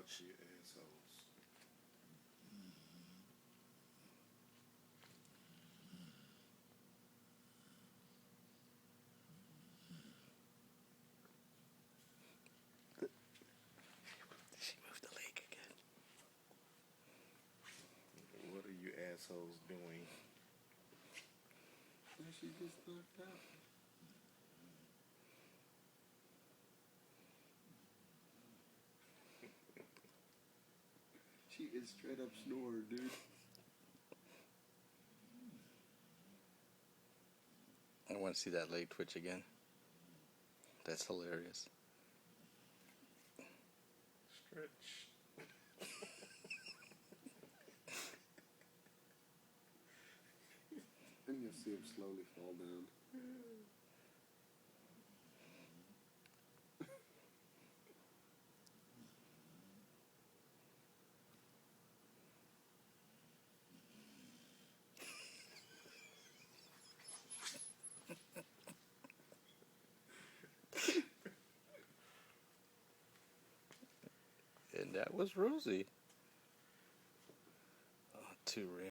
bunch of you assholes. She moved the leg again. What are you assholes doing? Now she just knocked out. She is straight up snorer, dude. I want to see that leg twitch again. That's hilarious. Stretch. And you'll see him slowly fall down. And that was Rosie. Oh, too real.